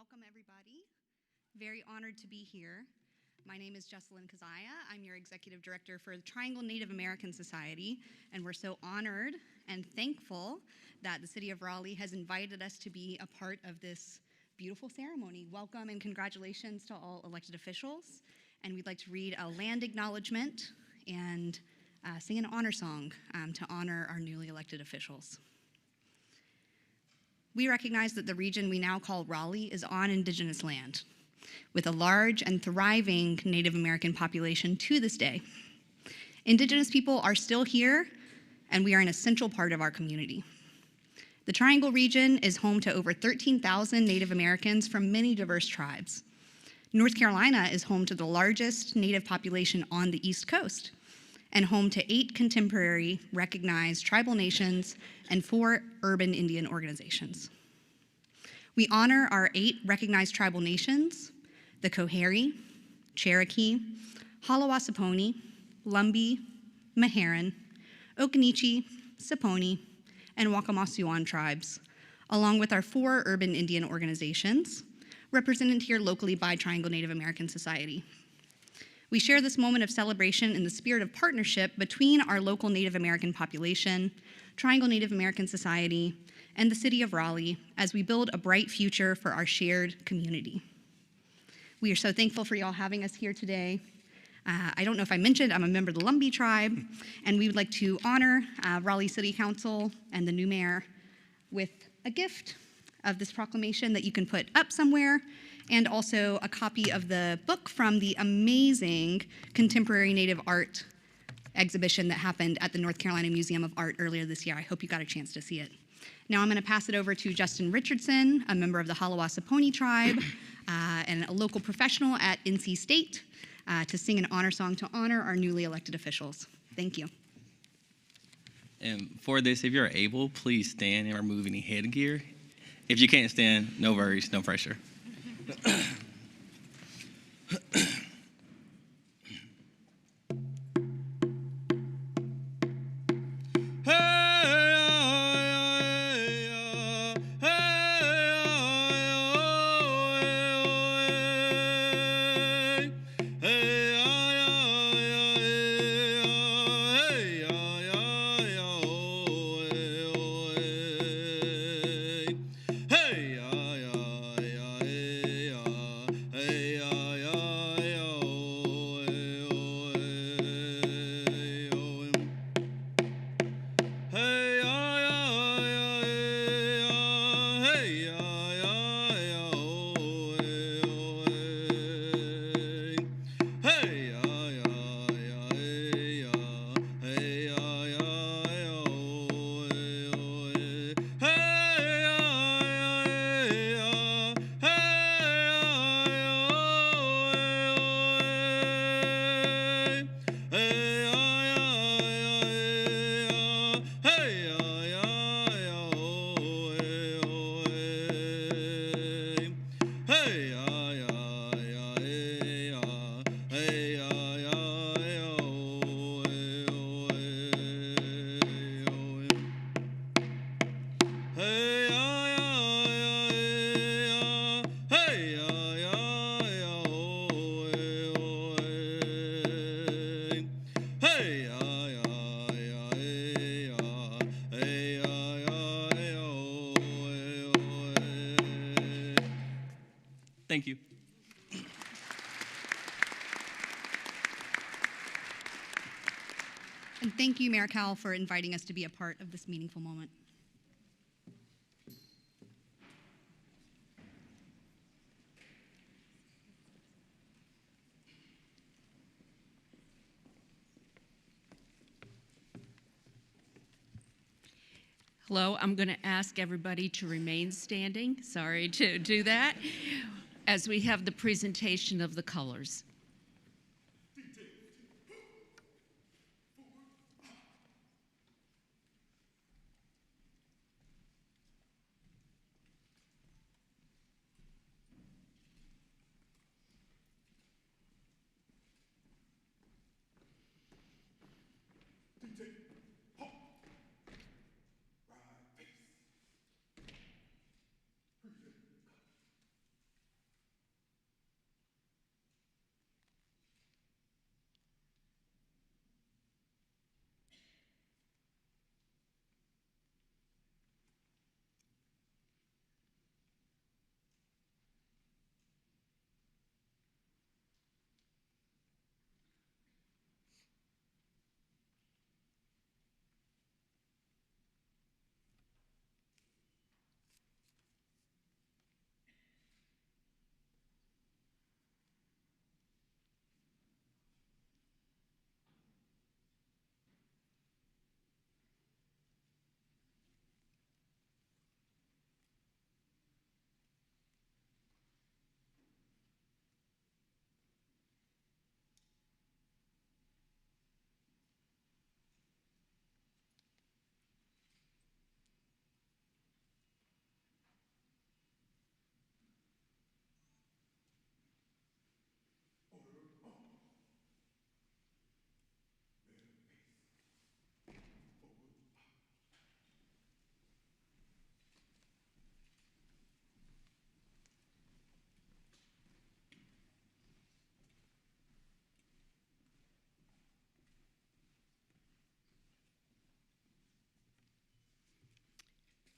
Welcome, everybody. Very honored to be here. My name is Jessalyn Kazaya. I'm your Executive Director for the Triangle Native American Society, and we're so honored and thankful that the City of Raleigh has invited us to be a part of this beautiful ceremony. Welcome and congratulations to all elected officials, and we'd like to read a land acknowledgement and sing an honor song to honor our newly elected officials. We recognize that the region we now call Raleigh is on Indigenous land, with a large and thriving Native American population to this day. Indigenous people are still here, and we are an essential part of our community. The Triangle region is home to over 13,000 Native Americans from many diverse tribes. North Carolina is home to the largest Native population on the East Coast, and home to 8 contemporary recognized tribal nations and 4 urban Indian organizations. We honor our 8 recognized tribal nations: the Coharie, Cherokee, Halawa-Saponi, Lumbee, Meherrin, Occaneechi, Saponi, and Waccamaw-Siouan tribes, along with our 4 urban Indian organizations, represented here locally by Triangle Native American Society. We share this moment of celebration in the spirit of partnership between our local Native American population, Triangle Native American Society, and the City of Raleigh as we build a bright future for our shared community. We are so thankful for y'all having us here today. I don't know if I mentioned, I'm a member of the Lumbee tribe, and we would like to honor Raleigh City Council and the new mayor with a gift of this proclamation that you can put up somewhere, and also a copy of the book from the amazing contemporary Native art exhibition that happened at the North Carolina Museum of Art earlier this year. I hope you got a chance to see it. Now I'm going to pass it over to Justin Richardson, a member of the Halawa-Saponi tribe and a local professional at NC State, to sing an honor song to honor our newly elected officials. Thank you. And for this, if you're able, please stand and remove any headgear. If you can't stand, no worries, no pressure. Thank you. And thank you, Mayor Cowell, for inviting us to be a part of this meaningful moment. Hello, I'm going to ask everybody to remain standing. Sorry to do that. As we have the presentation of the colors.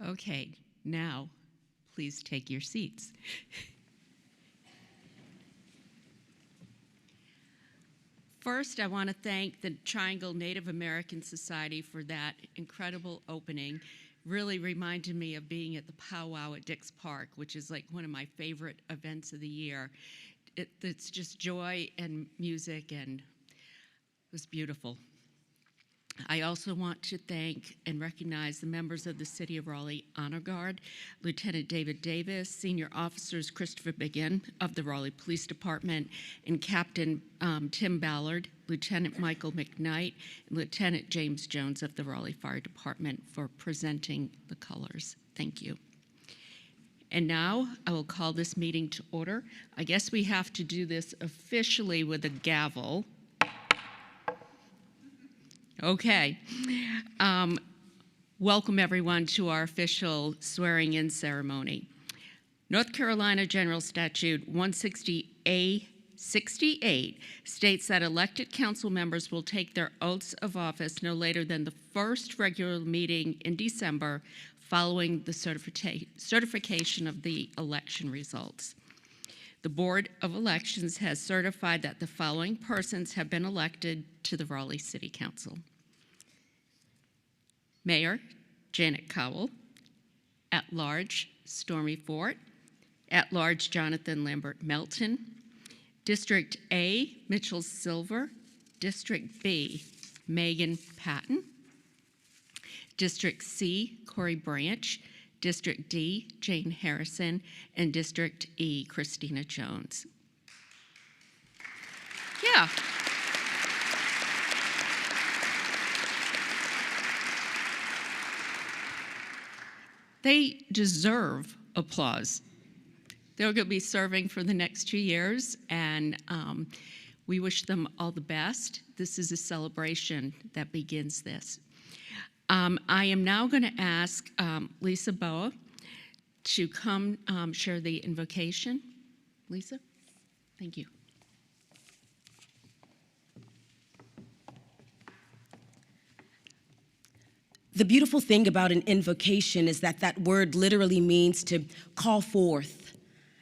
Okay, now please take your seats. First, I want to thank the Triangle Native American Society for that incredible opening. Really reminded me of being at the powwow at Dix Park, which is like one of my favorite events of the year. It's just joy and music, and it was beautiful. I also want to thank and recognize the members of the City of Raleigh Honor Guard, Lieutenant David Davis, Senior Officers Christopher Biggin of the Raleigh Police Department, and Captain Tim Ballard, Lieutenant Michael McKnight, and Lieutenant James Jones of the Raleigh Fire Department for presenting the colors. Thank you. And now I will call this meeting to order. I guess we have to do this officially with a gavel. Okay. Welcome everyone to our official swearing-in ceremony. North Carolina General Statute 160A-68 states that elected council members will take their oaths of office no later than the first regular meeting in December following the certification of the election results. The Board of Elections has certified that the following persons have been elected to the Raleigh City Council. Mayor Janet Cowell, at-large Stormy Fort, at-large Jonathan Lambert Melton, District A, Mitchell Silver, District B, Megan Patton, District C, Corey Branch, District D, Jane Harrison, and District E, Christina Jones. Yeah. They deserve applause. They're going to be serving for the next 2 years, and we wish them all the best. This is a celebration that begins this. I am now going to ask Lisa Boa to come share the invocation. Lisa, thank you. The beautiful thing about an invocation is that that word literally means to call forth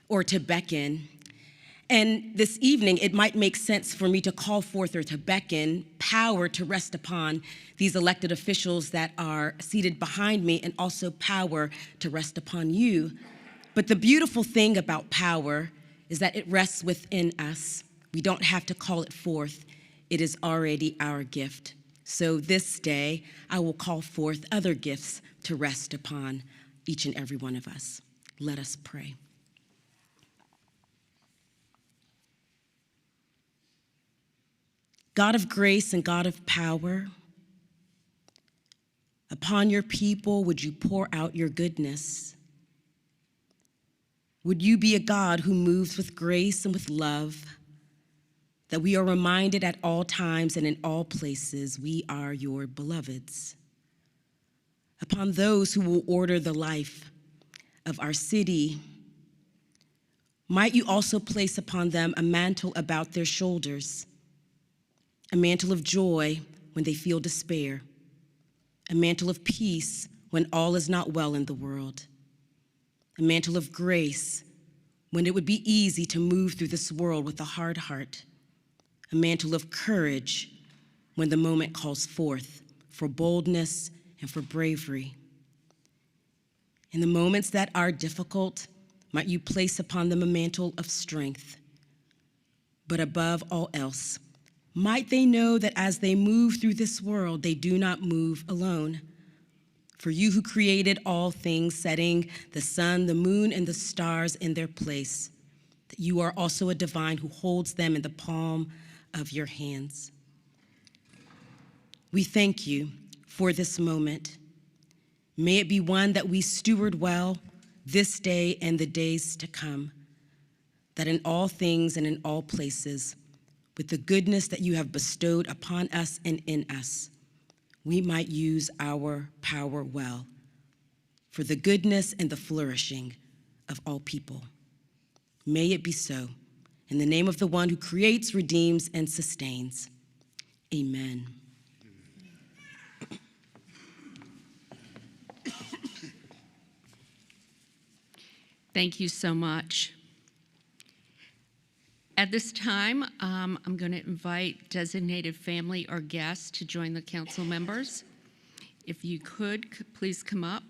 or to beckon. And this evening, it might make sense for me to call forth or to beckon power to rest upon these elected officials that are seated behind me, and also power to rest upon you. But the beautiful thing about power is that it rests within us. We don't have to call it forth. It is already our gift. So this day, I will call forth other gifts to rest upon each and every one of us. Let us pray. God of grace and God of power, upon your people would you pour out your goodness? Would you be a God who moves with grace and with love, that we are reminded at all times and in all places we are your beloveds? Upon those who will order the life of our city, might you also place upon them a mantle about their shoulders, a mantle of joy when they feel despair, a mantle of peace when all is not well in the world, a mantle of grace when it would be easy to move through this world with a hard heart, a mantle of courage when the moment calls forth for boldness and for bravery. In the moments that are difficult, might you place upon them a mantle of strength. But above all else, might they know that as they move through this world, they do not move alone. For you who created all things, setting the sun, the moon, and the stars in their place, that you are also a divine who holds them in the palm of your hands. We thank you for this moment. May it be one that we steward well this day and the days to come, that in all things and in all places, with the goodness that you have bestowed upon us and in us, we might use our power well for the goodness and the flourishing of all people. May it be so. In the name of the one who creates, redeems, and sustains. Amen. Thank you so much. At this time, I'm going to invite designated family or guests to join the council members. If you could, please come up,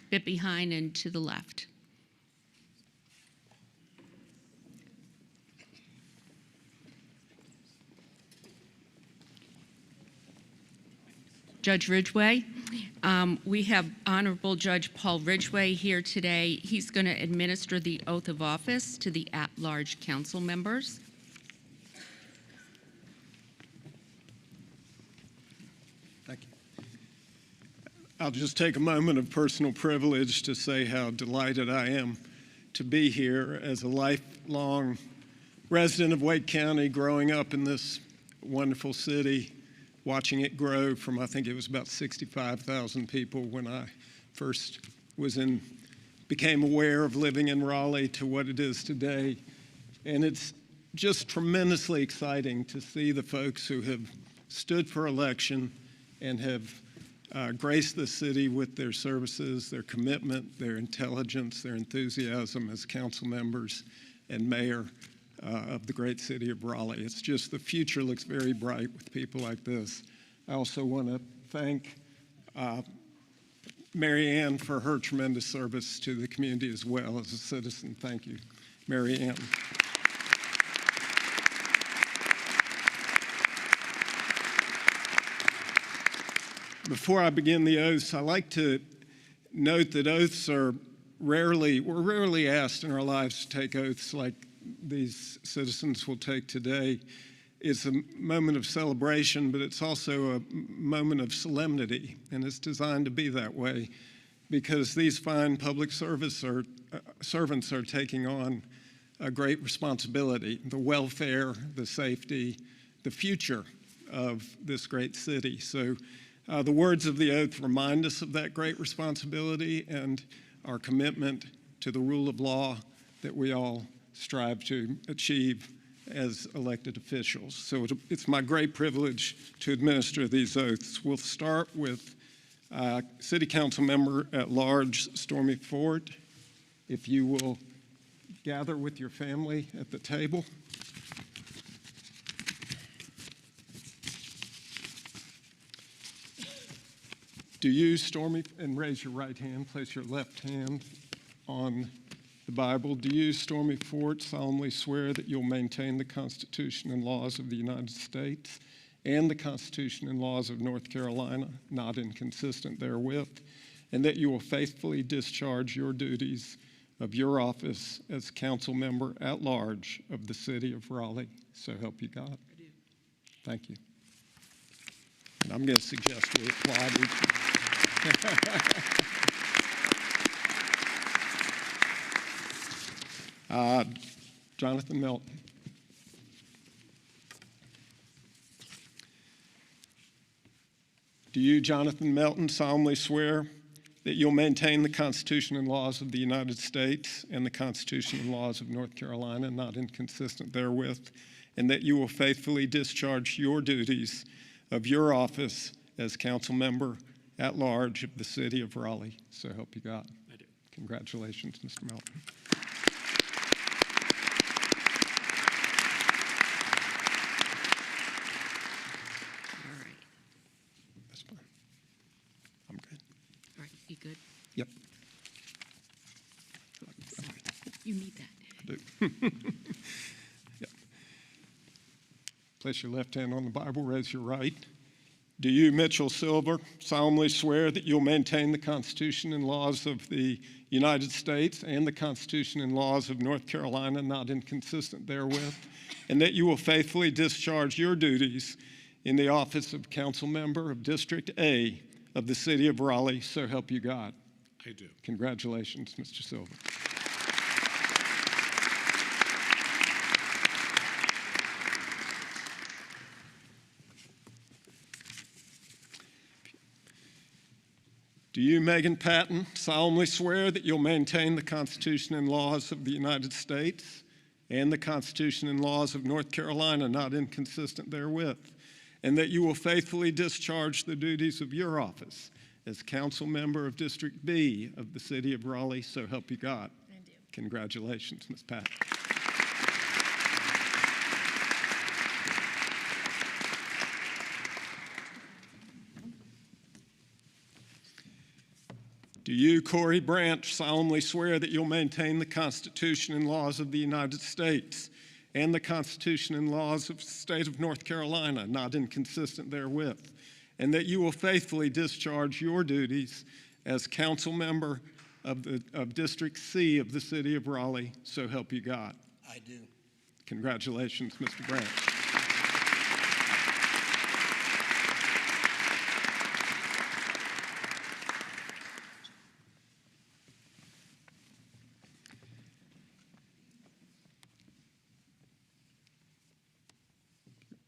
bit behind and to the left. Judge Ridgway. We have Honorable Judge Paul Ridgway here today. He's going to administer the oath of office to the at-large council members. Thank you. I'll just take a moment of personal privilege to say how delighted I am to be here as a lifelong resident of Wake County, growing up in this wonderful city, watching it grow from, I think it was about 65,000 people when I first became aware of living in Raleigh to what it is today. And it's just tremendously exciting to see the folks who have stood for election and have graced the city with their services, their commitment, their intelligence, their enthusiasm as council members and mayor of the great city of Raleigh. It's just the future looks very bright with people like this. I also want to thank Mary Ann for her tremendous service to the community as well as a citizen. Thank you, Mary Ann. Before I begin the oaths, I like to note that oaths we're rarely asked in our lives to take oaths like these citizens will take today. It's a moment of celebration, but it's also a moment of solemnity, and it's designed to be that way because these fine public servants are taking on a great responsibility, the welfare, the safety, the future of this great city. So the words of the oath remind us of that great responsibility and our commitment to the rule of law that we all strive to achieve as elected officials. So it's my great privilege to administer these oaths. We'll start with City Council Member at Large Stormy Ford. If you will gather with your family at the table. Do you, Stormy, and raise your right hand, place your left hand on the Bible. Do you, Stormy Ford, solemnly swear that you'll maintain the Constitution and laws of the United States and the Constitution and laws of North Carolina, not inconsistent therewith, and that you will faithfully discharge your duties of your office as council member at large of the city of Raleigh? So help you God. I do. Thank you. And I'm going to suggest we applaud each other. Jonathan Melton. Do you, Jonathan Melton, solemnly swear that you'll maintain the Constitution and laws of the United States and the Constitution and laws of North Carolina, not inconsistent therewith, and that you will faithfully discharge your duties of your office as council member at large of the city of Raleigh? So help you God. I do. Congratulations, Mr. Melton. All right. That's fine. I'm good. All right. You good? Yep. You need that. I do. Yep. Place your left hand on the Bible, raise your right. Do you, Mitchell Silver, solemnly swear that you'll maintain the Constitution and laws of the United States and the Constitution and laws of North Carolina, not inconsistent therewith, and that you will faithfully discharge your duties in the office of council member of District A of the city of Raleigh? So help you God. I do. Congratulations, Mr. Silver. Do you, Megan Patton, solemnly swear that you'll maintain the Constitution and laws of the United States and the Constitution and laws of North Carolina, not inconsistent therewith, and that you will faithfully discharge the duties of your office as council member of District B of the city of Raleigh? So help you God. I do. Congratulations, Ms. Pat. Do you, Corey Branch, solemnly swear that you'll maintain the Constitution and laws of the United States and the Constitution and laws of the state of North Carolina, not inconsistent therewith, and that you will faithfully discharge your duties as council member of District C of the city of Raleigh, so help you God? I do. Congratulations, Mr. Branch.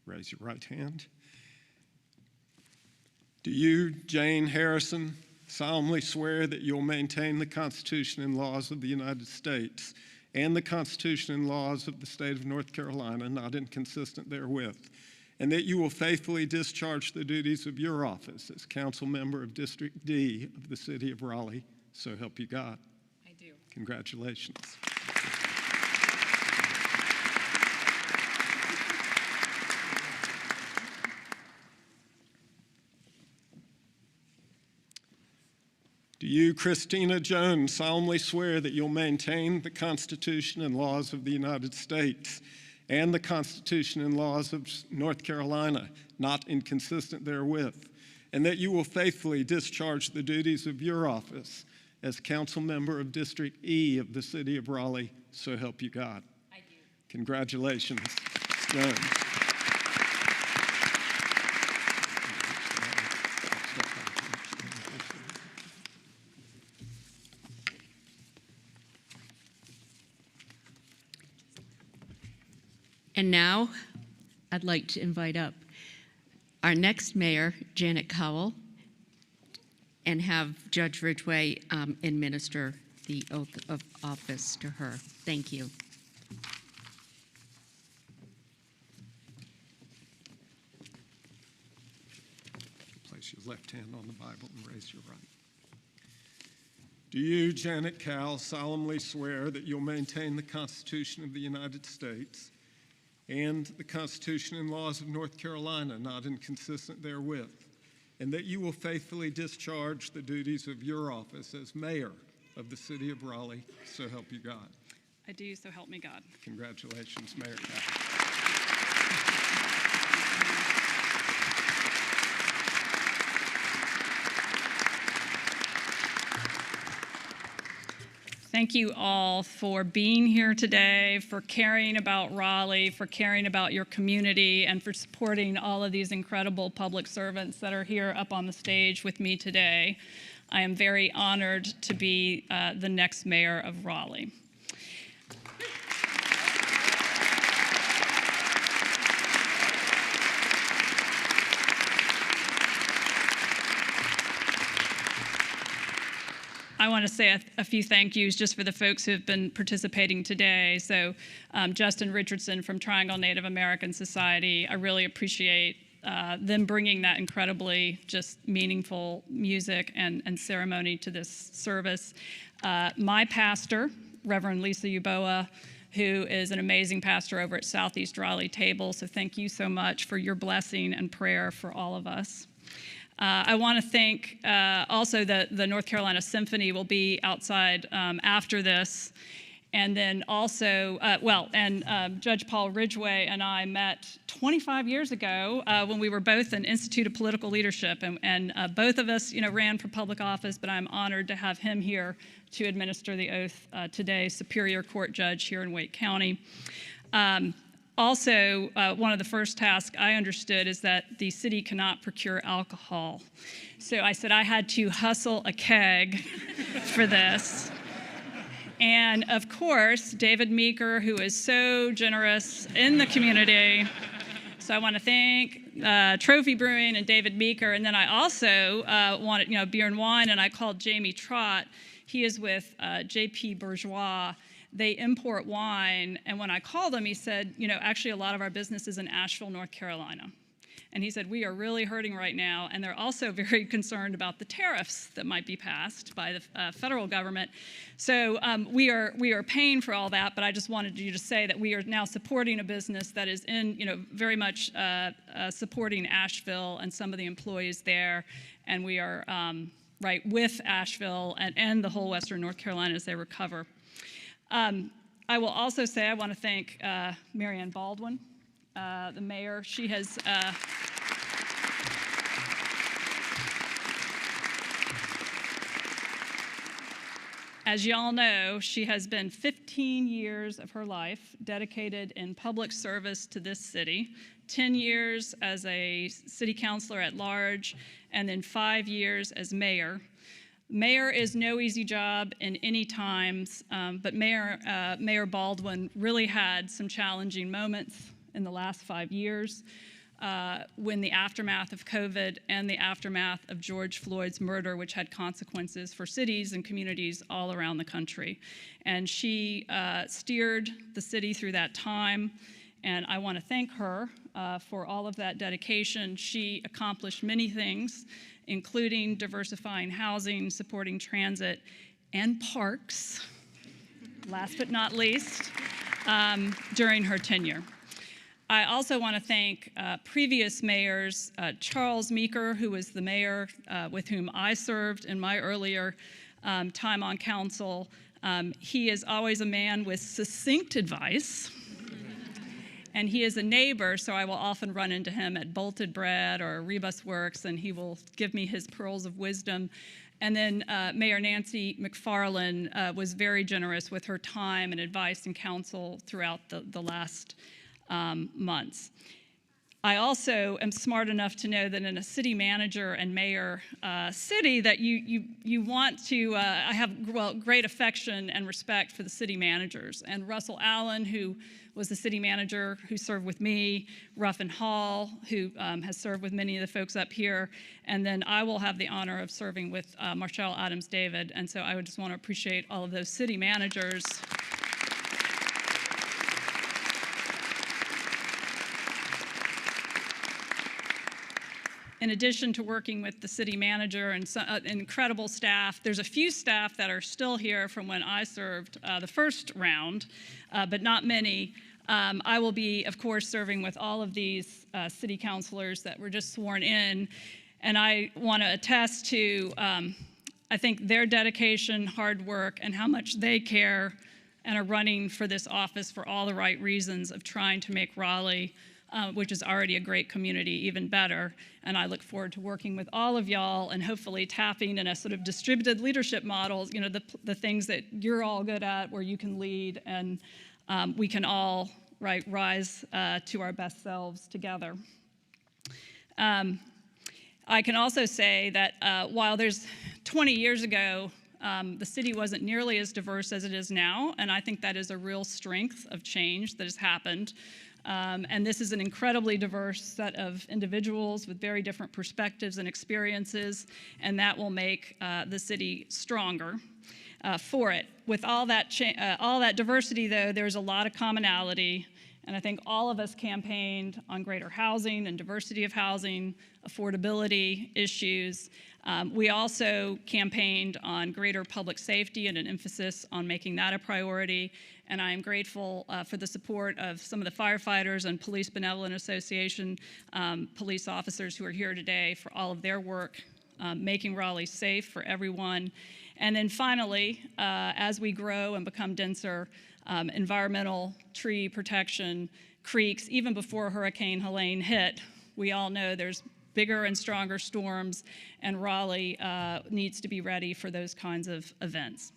Raise your right hand. Do you, Jane Harrison, solemnly swear that you'll maintain the Constitution and laws of the United States and the Constitution and laws of the state of North Carolina, not inconsistent therewith, and that you will faithfully discharge the duties of your office as council member of District D of the city of Raleigh, so help you God? I do. Congratulations. Do you, Christina Jones, solemnly swear that you'll maintain the Constitution and laws of the United States and the Constitution and laws of North Carolina, not inconsistent therewith, and that you will faithfully discharge the duties of your office as council member of District E of the city of Raleigh, so help you God? I do. Congratulations, Ms. Jones. And now, I'd like to invite up our next mayor, Janet Cowell, and have Judge Ridgway administer the oath of office to her. Thank you. Place your left hand on the Bible and raise your right. Do you, Janet Cowell, solemnly swear that you'll maintain the Constitution of the United States and the Constitution and laws of North Carolina, not inconsistent therewith, and that you will faithfully discharge the duties of your office as mayor of the city of Raleigh, so help you God? I do, so help me God. Congratulations, Mayor Cowell. Thank you all for being here today, for caring about Raleigh, for caring about your community, and for supporting all of these incredible public servants that are here up on the stage with me today. I am very honored to be the next mayor of Raleigh. I want to say a few thank yous just for the folks who have been participating today. So Justin Richardson from Triangle Native American Society, I really appreciate them bringing that incredibly just meaningful music and ceremony to this service. My pastor, Reverend Lisa Uboa, who is an amazing pastor over at Southeast Raleigh Table. So thank you so much for your blessing and prayer for all of us. I want to thank also the North Carolina Symphony will be outside after this. And then also, Judge Paul Ridgway and I met 25 years ago when we were both in Institute of Political Leadership. And both of us, ran for public office, but I'm honored to have him here to administer the oath today, Superior Court Judge here in Wake County. Also, one of the first tasks I understood is that the city cannot procure alcohol. So I said I had to hustle a keg for this. And of course, David Meeker, who is so generous in the community. So I want to thank Trophy Brewing and David Meeker. And then I also wanted, beer and wine, and I called Jamie Trott. He is with JP Bourgeois. They import wine, and when I called him, he said, actually a lot of our business is in Asheville, North Carolina. And he said, we are really hurting right now, and they're also very concerned about the tariffs that might be passed by the federal government. So we are paying for all that, but I just wanted you to say that we are now supporting a business that is very much supporting Asheville and some of the employees there, and we are right with Asheville and the whole Western North Carolina as they recover. I will also say I want to thank Marianne Baldwin, the mayor. She has as y'all know, she has been 15 years of her life dedicated in public service to this city, 10 years as a city councilor at large, and then 5 years as mayor. Mayor is no easy job in any times, but Mayor Baldwin really had some challenging moments in the last 5 years when the aftermath of COVID and the aftermath of George Floyd's murder, which had consequences for cities and communities all around the country. And she steered the city through that time, and I want to thank her for all of that dedication. She accomplished many things, including diversifying housing, supporting transit, and parks, last but not least, during her tenure. I also want to thank previous mayors, Charles Meeker, who was the mayor with whom I served in my earlier time on council. He is always a man with succinct advice. And he is a neighbor, so I will often run into him at Bolted Bread or Rebus Works, and he will give me his pearls of wisdom. And then Mayor Nancy McFarland was very generous with her time and advice and counsel throughout the last months. I also am smart enough to know that in a city manager and mayor city that you want to, I have great affection and respect for the city managers. And Russell Allen, who was the city manager who served with me, Ruffin Hall, who has served with many of the folks up here, and then I will have the honor of serving with Marshall Adams David. And so I would just want to appreciate all of those city managers. In addition to working with the city manager and incredible staff, there's a few staff that are still here from when I served the first round, but not many. I will be, of course, serving with all of these city councilors that were just sworn in, and I want to attest to, I think, their dedication, hard work, and how much they care and are running for this office for all the right reasons of trying to make Raleigh, which is already a great community, even better. And I look forward to working with all of y'all and hopefully tapping in a sort of distributed leadership model, the things that you're all good at, where you can lead and we can all rise to our best selves together. I can also say that while there's 20 years ago, the city wasn't nearly as diverse as it is now, and I think that is a real strength of change that has happened. And this is an incredibly diverse set of individuals with very different perspectives and experiences, and that will make the city stronger for it. With all that diversity, though, there's a lot of commonality, and I think all of us campaigned on greater housing and diversity of housing, affordability issues. We also campaigned on greater public safety and an emphasis on making that a priority. And I am grateful for the support of some of the firefighters and Police Benevolent Association police officers who are here today for all of their work making Raleigh safe for everyone. And then finally, as we grow and become denser, environmental tree protection, creeks, even before Hurricane Helene hit, we all know there's bigger and stronger storms, and Raleigh needs to be ready for those kinds of events.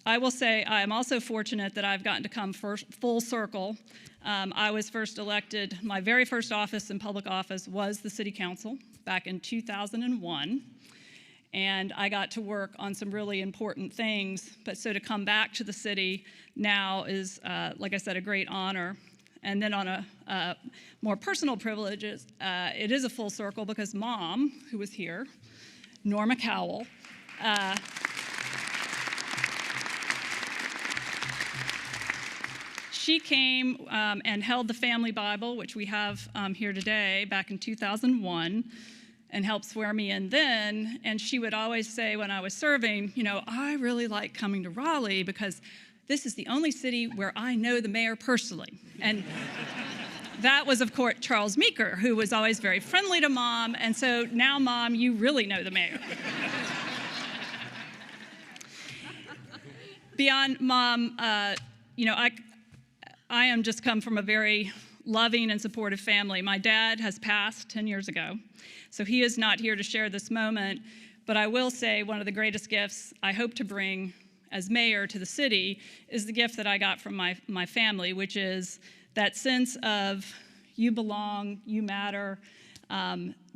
I will say I'm also fortunate that I've gotten to come full circle. I was first elected, my very first office in public office was the City Council back in 2001. And I got to work on some really important things. But so to come back to the city now is, like I said, a great honor. And then on a more personal privileges, it is a full circle because Mom, who was here, Norma Cowell, she came and held the family Bible, which we have here today, back in 2001, and helped swear me in then. And she would always say when I was serving, you know, I really like coming to Raleigh because this is the only city where I know the mayor personally. And that was, of course, Charles Meeker, who was always very friendly to Mom. And so now, Mom, you really know the mayor. Beyond Mom, you know, I am just come from a very loving and supportive family. My dad has passed 10 years ago, so he is not here to share this moment. But I will say one of the greatest gifts I hope to bring as mayor to the city is the gift that I got from my family, which is that sense of you belong, you matter,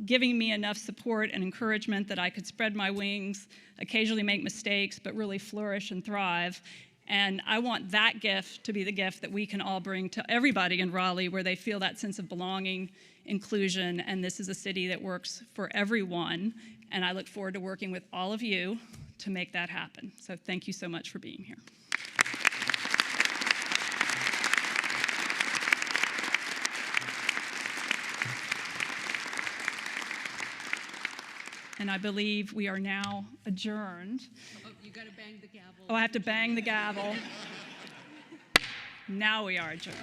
giving me enough support and encouragement that I could spread my wings, occasionally make mistakes, but really flourish and thrive. And I want that gift to be the gift that we can all bring to everybody in Raleigh, where they feel that sense of belonging, inclusion, and this is a city that works for everyone. And I look forward to working with all of you to make that happen. So thank you so much for being here. And I believe we are now adjourned. Oh, you got to bang the gavel. Oh, I have to bang the gavel. Now we are adjourned.